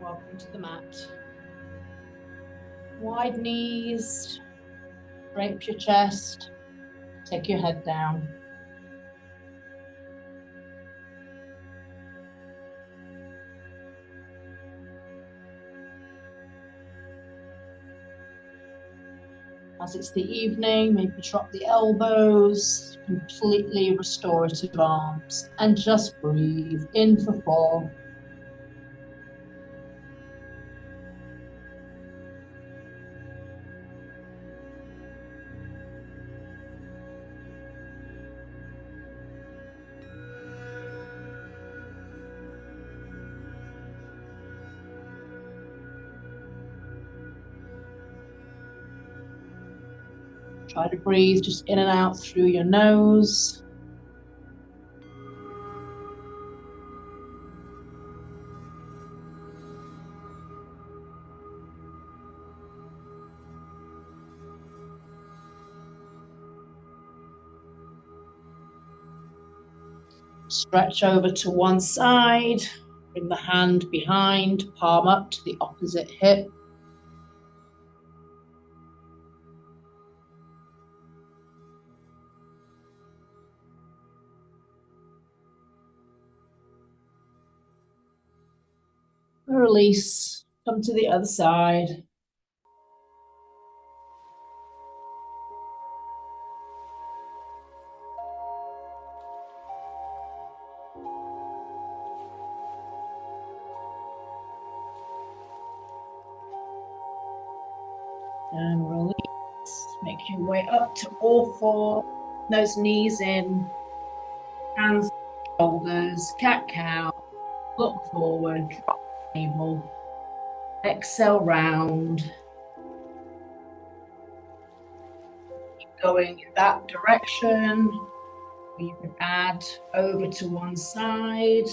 Welcome to the mat. Wide knees, drape your chest, take your head down. As it's the evening, maybe drop the elbows, completely restorative arms, and just breathe in for 4. Try to breathe just in and out through your nose. Stretch over to one side, bring the hand behind, palm up to the opposite hip. Release, come to the other side. And release. Make your way up to all 4. Those knees in. Hands, shoulders, cat-cow. Look forward, drop the navel. Exhale, round. Keep going in that direction. You can add over to one side.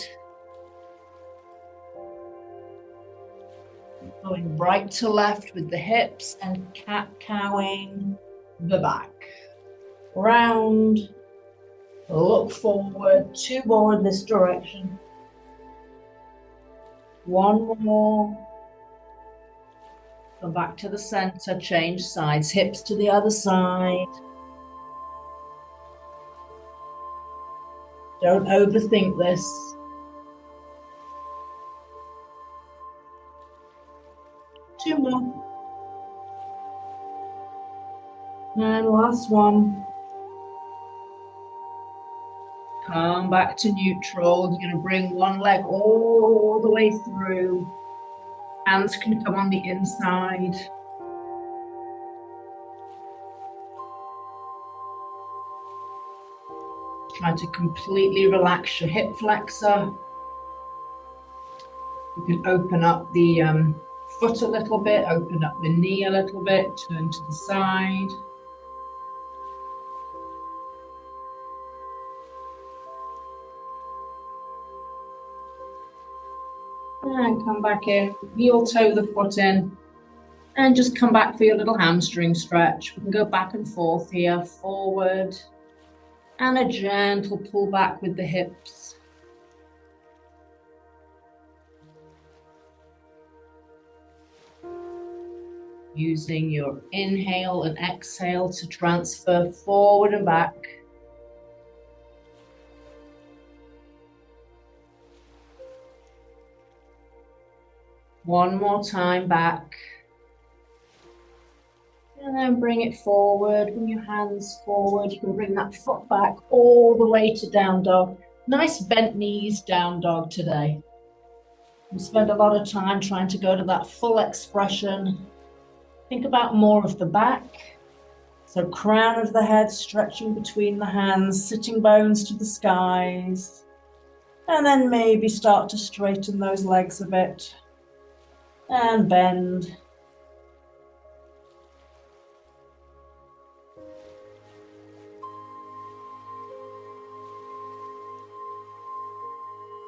Going right to left with the hips and cat-cowing the back. Round. Look forward, 2 more in this direction. 1 more. Come back to the center, change sides, hips to the other side. Don't overthink this. Two more. And last one. Come back to neutral. You're going to bring one leg all the way through. Hands can come on the inside. Try to completely relax your hip flexor. You can open up the foot a little bit, open up the knee a little bit, turn to the side. And come back in, heel toe the foot in, and just come back for your little hamstring stretch. We can go back and forth here, forward, and a gentle pull back with the hips. Using your inhale and exhale to transfer forward and back. One more time back. And then bring it forward, bring your hands forward. You can bring that foot back all the way to down dog. Nice bent knees, down dog today. We spend a lot of time trying to go to that full expression. Think about more of the back. So crown of the head stretching between the hands, sitting bones to the skies. And then maybe start to straighten those legs a bit. And bend.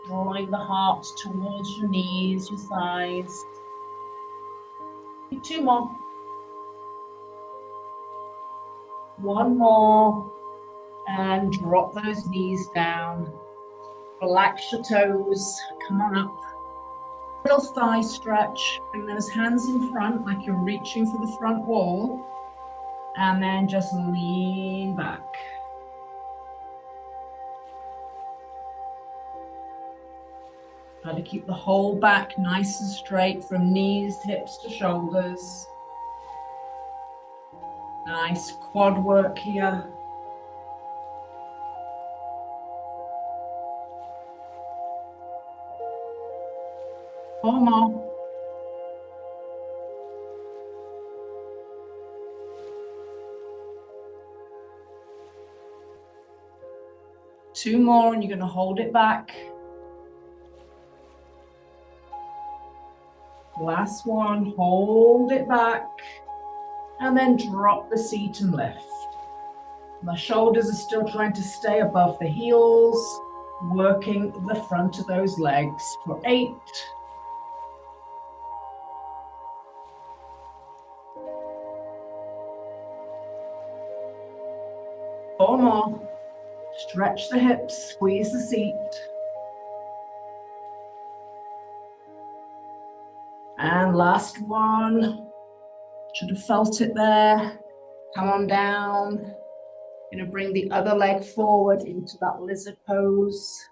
Drawing the heart towards your knees, your thighs. 2 more. 1 more. And drop those knees down. Relax your toes. Come on up. Little thigh stretch. Bring those hands in front like you're reaching for the front wall. And then just lean back. Try to keep the whole back nice and straight from knees, hips to shoulders. Nice quad work here. 4 more. Two more, and you're going to hold it back. Last one, hold it back. And then drop the seat and lift. My shoulders are still trying to stay above the heels, working the front of those legs for 8. 4 more. Stretch the hips, squeeze the seat. And last one. Should have felt it there. Come on down. Going to bring the other leg forward into that lizard pose.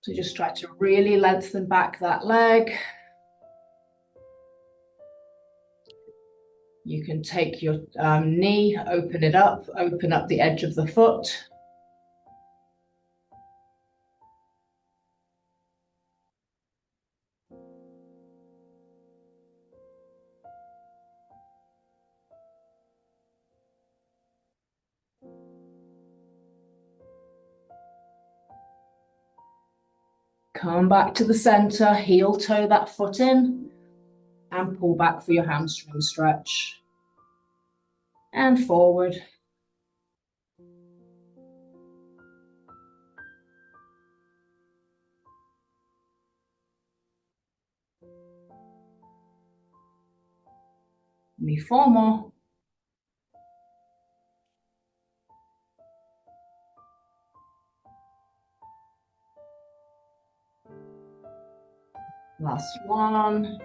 So just try to really lengthen back that leg. You can take your knee, open it up, open up the edge of the foot. Come back to the center, heel toe that foot in, and pull back for your hamstring stretch. And forward. Me 4 more. Last one.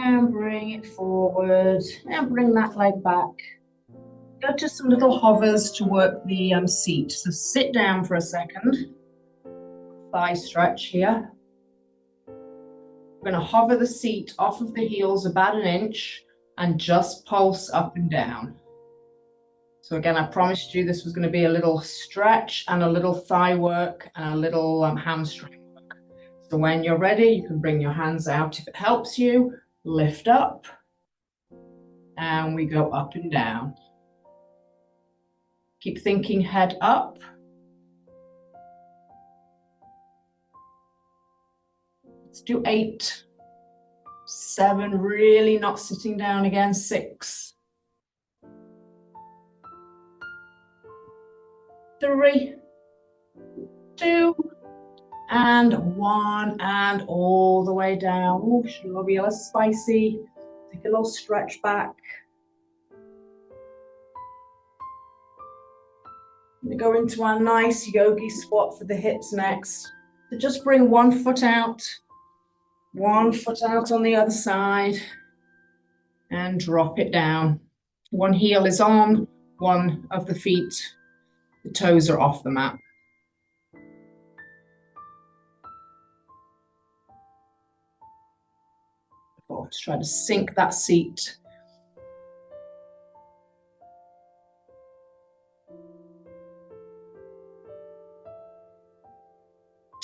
And bring it forward and bring that leg back. Go to some little hovers to work the seat. So sit down for a second. Thigh stretch here. We're going to hover the seat off of the heels about 1 inch and just pulse up and down. So again, I promised you this was going to be a little stretch and a little thigh work and a little hamstring work. So when you're ready, you can bring your hands out if it helps you. Lift up. And we go up and down. Keep thinking head up. Let's do 8. 7, really not sitting down again. 6. 3, 2, and 1, and all the way down. Oh, should be a little spicy. Take a little stretch back. We go into our nice yogi squat for the hips next. So just bring 1 foot out, 1 foot out on the other side, and drop it down. One heel is on, one of the feet, the toes are off the mat. Let's try to sink that seat.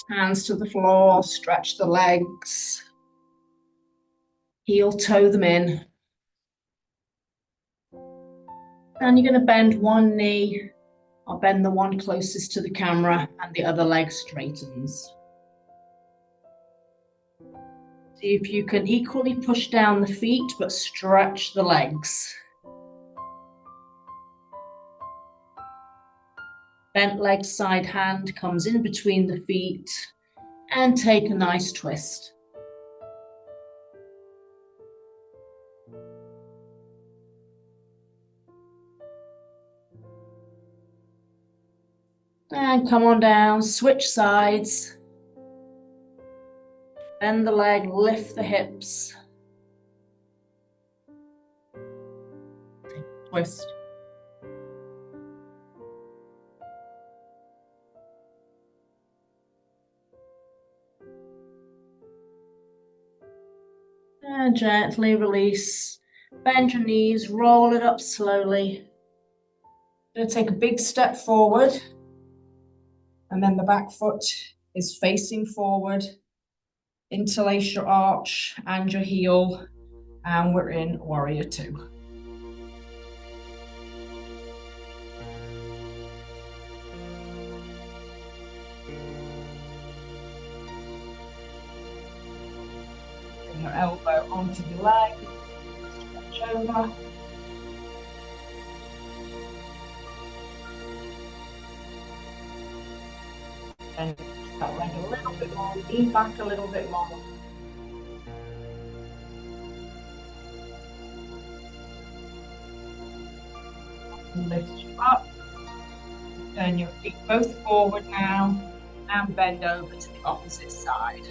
Hands to the floor, stretch the legs. Heel toe them in. And you're going to bend one knee. I'll bend the one closest to the camera and the other leg straightens. See if you can equally push down the feet, but stretch the legs. Bent leg side hand comes in between the feet and take a nice twist. And come on down, switch sides. Bend the leg, lift the hips. Twist. And gently release. Bend your knees, roll it up slowly. Going to take a big step forward. And then the back foot is facing forward. Interlace your arch and your heel. And we're in Warrior Two. Bring your elbow onto your leg. Stretch over. And that leg a little bit more, lean back a little bit more. Lift you up. Turn your feet both forward now and bend over to the opposite side.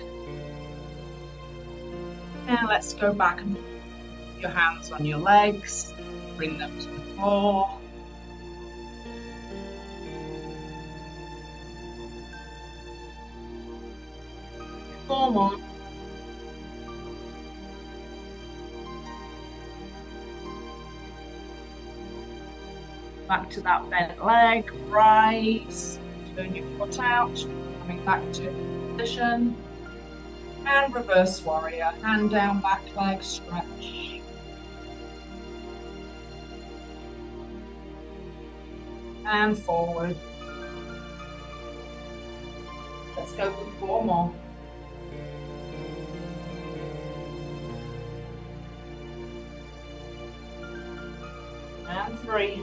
Now let's go back and put your hands on your legs. Bring them to the floor. Four more. Back to that bent leg, rise, turn your foot out, coming back to position, and reverse warrior, hand down, back leg, stretch. And forward. Let's go for four more. And three.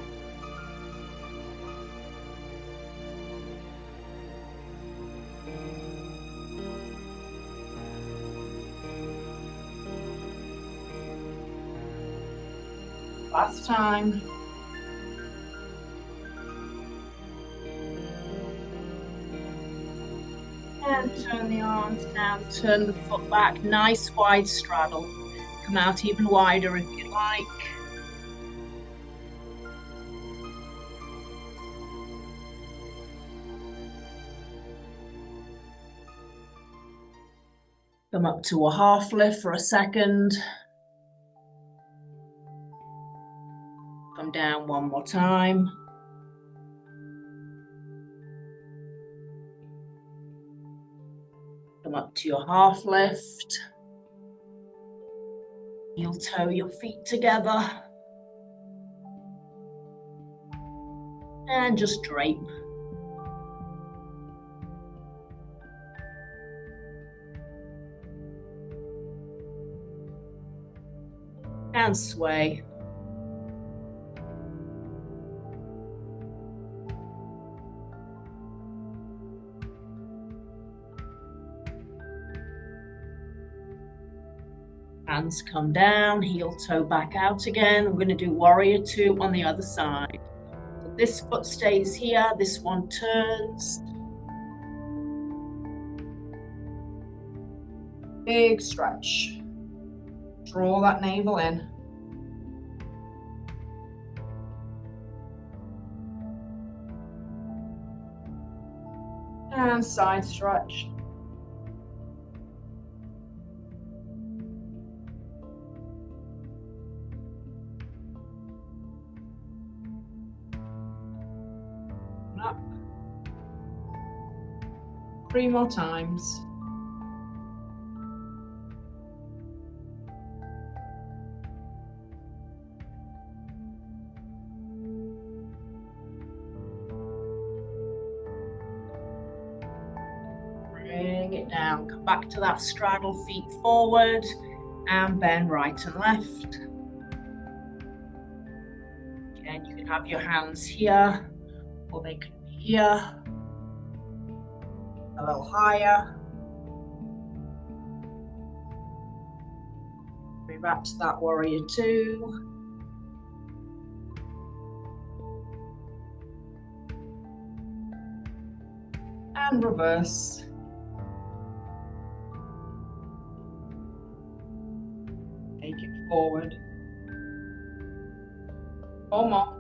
Last time. And turn the arms down, turn the foot back, nice wide straddle. Come out even wider if you like. Come up to a half lift for a second. Come down one more time. Come up to your half lift. Heel toe your feet together. And just drape. And sway. Hands come down, heel toe back out again. We're going to do Warrior Two on the other side. So this foot stays here, this one turns. Big stretch. Draw that navel in. And side stretch. Up. 3 more times. Bring it down, come back to that straddle, feet forward, and bend right and left. Again, you can have your hands here, or they can be here, a little higher. Bring back to that Warrior Two. And reverse. forward. One more.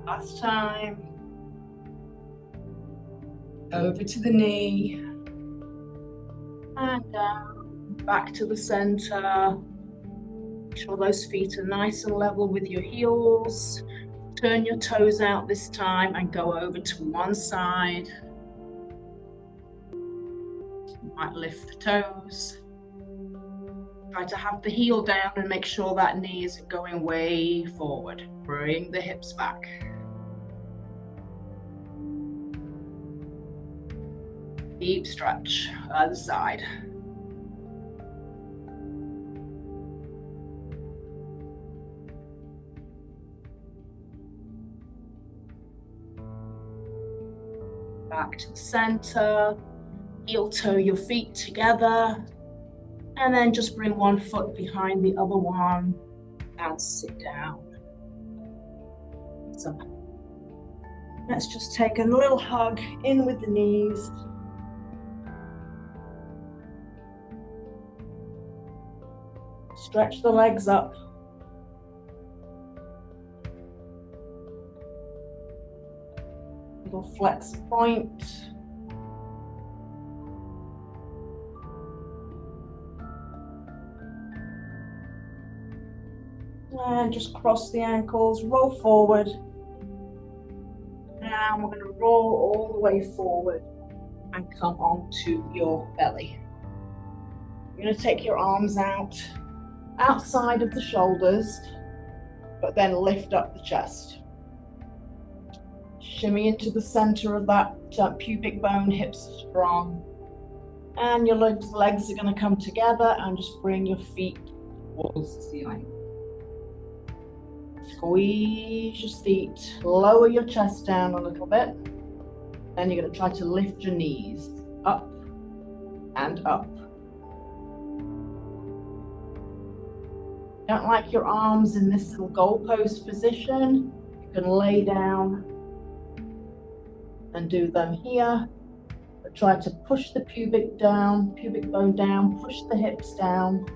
Last time. Over to the knee. And down, back to the center. Make sure those feet are nice and level with your heels. Turn your toes out this time and go over to one side. You might lift the toes. Try to have the heel down and make sure that knee isn't going way forward. Bring the hips back. Deep stretch, other side. Back to the center. Heel toe your feet together. And then just bring one foot behind the other one and sit down. So let's just take a little hug in with the knees. Stretch the legs up. Little flex point. And just cross the ankles, roll forward. And we're going to roll all the way forward and come onto your belly. You're going to take your arms out, outside of the shoulders, but then lift up the chest. Shimmy into the center of that pubic bone, hips strong. And your legs are going to come together and just bring your feet towards the ceiling. Squeeze your feet, lower your chest down a little bit. Then you're going to try to lift your knees up and up. Don't like your arms in this little goalpost position. You can lay down and do them here. But try to push the pubic bone down, push the hips down,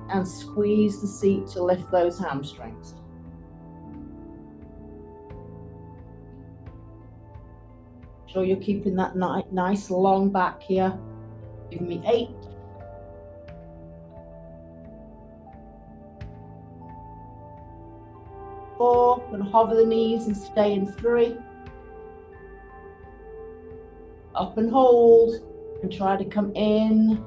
and squeeze the seat to lift those hamstrings. Sure you're keeping that nice long back here. Give me 8. 4, going to hover the knees and stay in 3. Up and hold, and try to come in.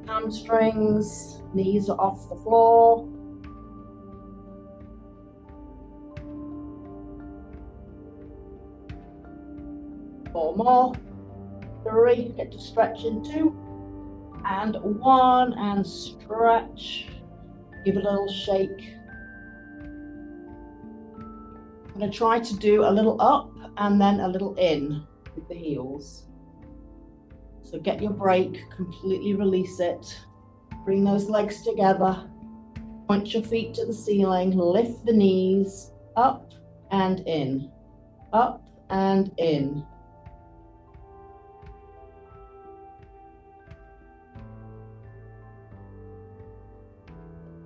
Hamstrings, knees are off the floor. Four more. 3, get to stretch in 2. And 1, and stretch. Give it a little shake. I'm going to try to do a little up and then a little in with the heels. So get your break, completely release it. Bring those legs together. Point your feet to the ceiling, lift the knees, up and in, up and in.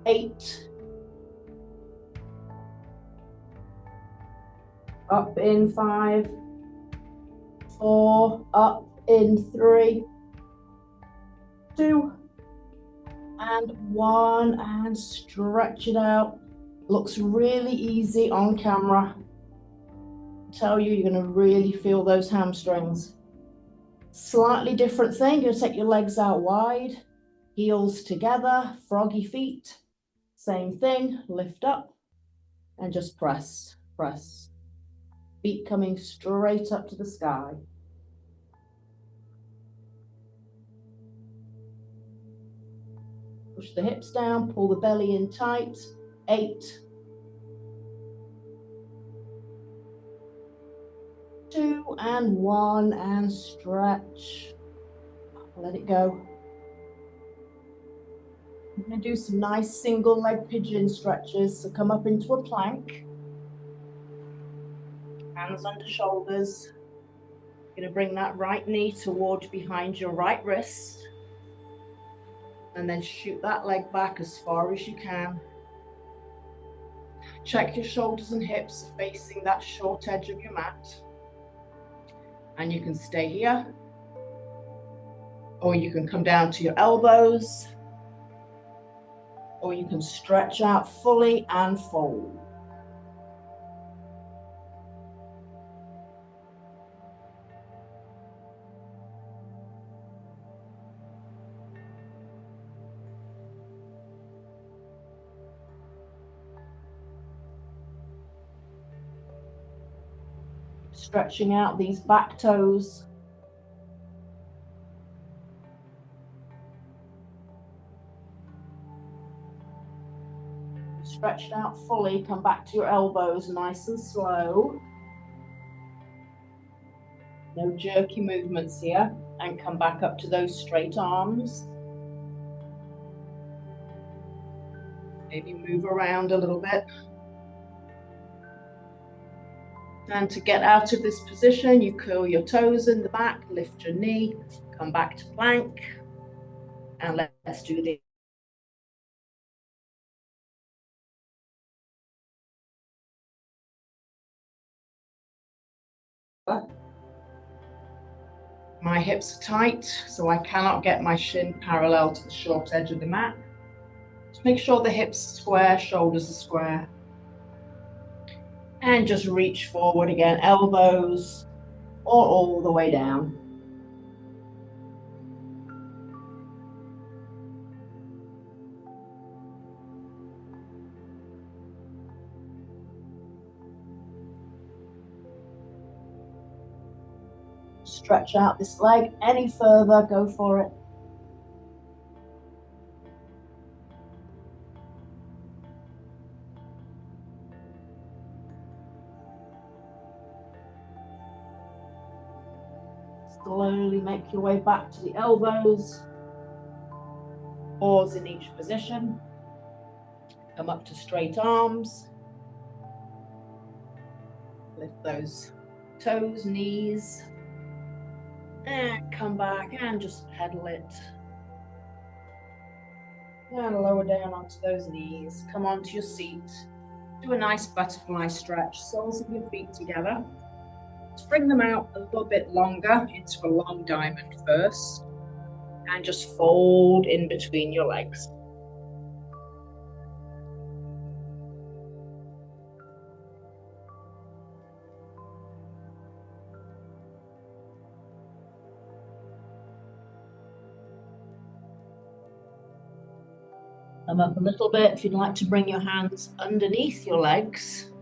8. Up in 5. 4. Up in 3. 2. And 1. And stretch it out. Looks really easy on camera. I tell you, you're going to really feel those hamstrings. Slightly different thing. You're going to take your legs out wide, heels together, froggy feet. Same thing, lift up and just press, press. Feet coming straight up to the sky. Push the hips down, pull the belly in tight. 8. 2, and one, and stretch. Let it go. I'm going to do some nice single leg pigeon stretches. So come up into a plank. Hands under shoulders. You're going to bring that right knee toward behind your right wrist. And then shoot that leg back as far as you can. Check your shoulders and hips facing that short edge of your mat. And you can stay here. Or you can come down to your elbows. Or you can stretch out fully and fold. Stretching out these back toes. Stretched out fully, come back to your elbows nice and slow. No jerky movements here, and come back up to those straight arms. Maybe move around a little bit. And to get out of this position, you curl your toes in the back, lift your knee, come back to plank, and let's do the My hips are tight, so I cannot get my shin parallel to the short edge of the mat. Just make sure the hips are square, shoulders are square. And just reach forward again, elbows or all the way down. Stretch out this leg any further, go for it. Slowly make your way back to the elbows. Pause in each position. Come up to straight arms. Lift those toes, knees. And come back and just pedal it. And lower down onto those knees. Come onto your seat. Do a nice butterfly stretch. Soles of your feet together. Let's bring them out a little bit longer into a long diamond first. And just fold in between your legs. Come up a little bit if you'd like to bring your hands underneath your legs.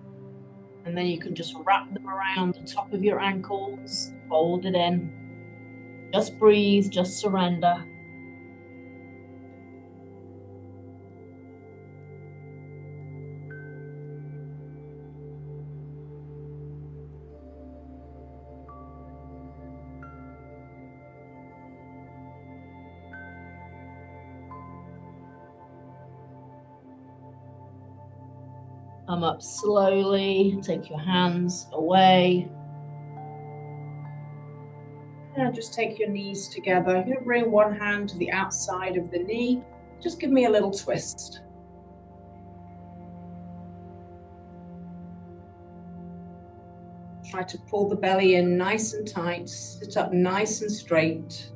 And then you can just wrap them around the top of your ankles, fold it in. Just breathe, just surrender. Come up slowly, take your hands away. And just take your knees together. You're going to bring one hand to the outside of the knee. Just give me a little twist. Try to pull the belly in nice and tight. Sit up nice and straight.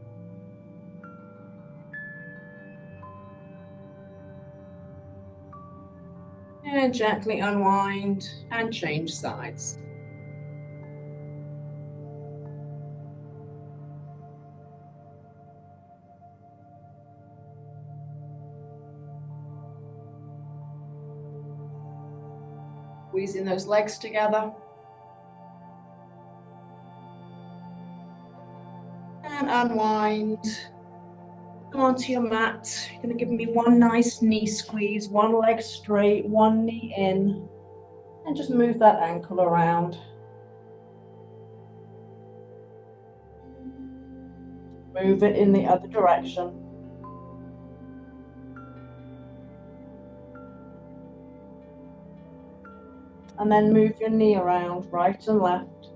And gently unwind and change sides. Squeezing those legs together. And unwind. Come onto your mat. You're going to give me one nice knee squeeze, one leg straight, one knee in, and just move that ankle around. Move it in the other direction. And then move your knee around, right and left.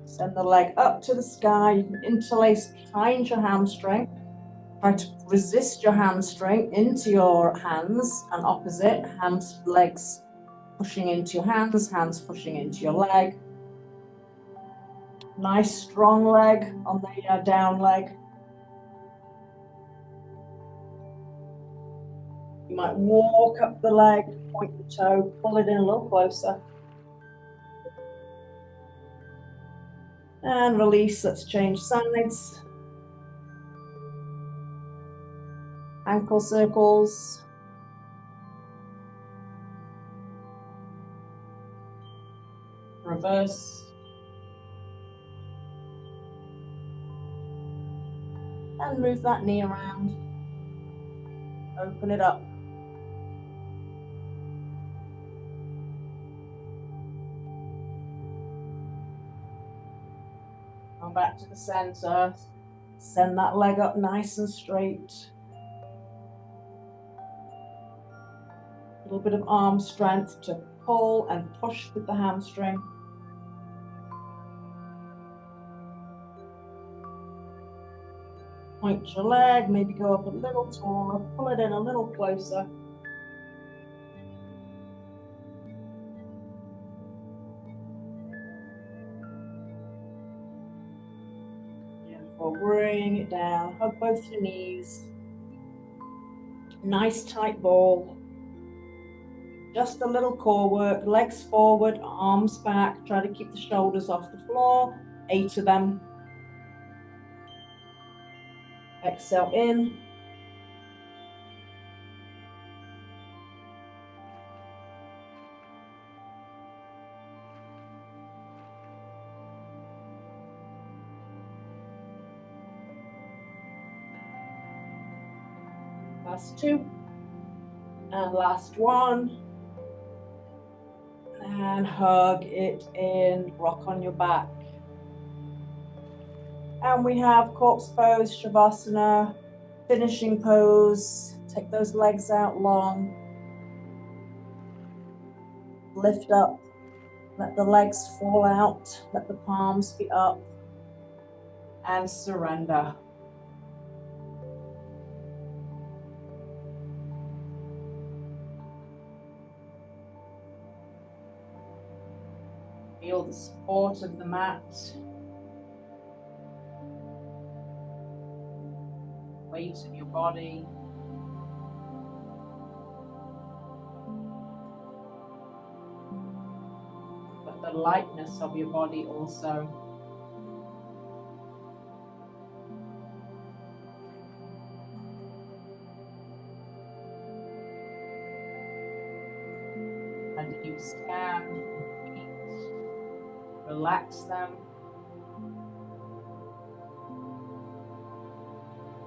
Send the leg up to the sky. You can interlace behind your hamstring. Try to resist your hamstring into your hands and opposite. Legs pushing into your hands, hands pushing into your leg. Nice strong leg on the down leg. You might walk up the leg, point the toe, pull it in a little closer. And release, let's change sides. Ankle circles. Reverse. And move that knee around. Open it up. Come back to the center. Send that leg up nice and straight. A little bit of arm strength to pull and push with the hamstring. Point your leg, maybe go up a little taller, pull it in a little closer. Beautiful, bring it down, hug both your knees. Nice tight ball. Just a little core work, legs forward, arms back. Try to keep the shoulders off the floor, 8 of them. Exhale in. Last 2. And last 1. And hug it in, rock on your back. And we have corpse pose, Shavasana, finishing pose. Take those legs out long. Lift up, let the legs fall out, let the palms be up, and surrender. Feel the support of the mat. Weight of your body. But the lightness of your body also. And you stand your feet, relax them.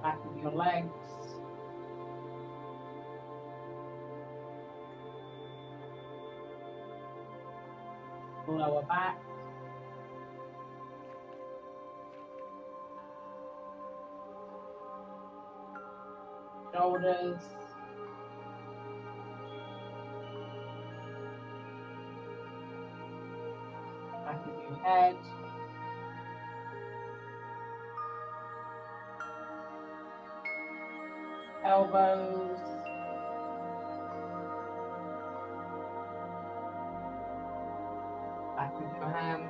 Back of your legs. Lower back. Shoulders. Back of your head. Elbows. Back of your hands.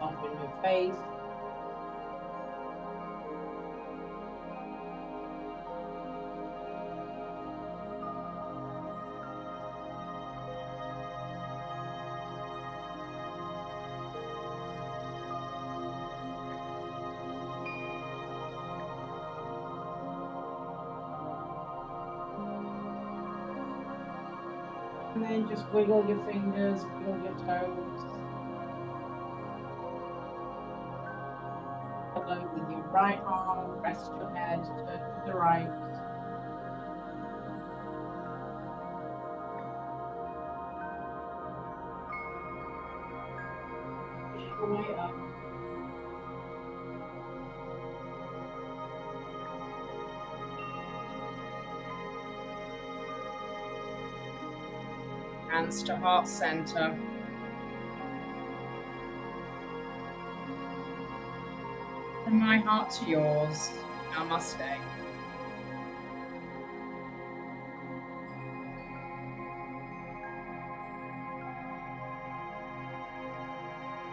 Soften your face. And then just wiggle your fingers, wiggle your toes. Hello with your right arm, rest your head, turn to the right. Push your way up. Hands to heart center. From my heart to yours, namaste.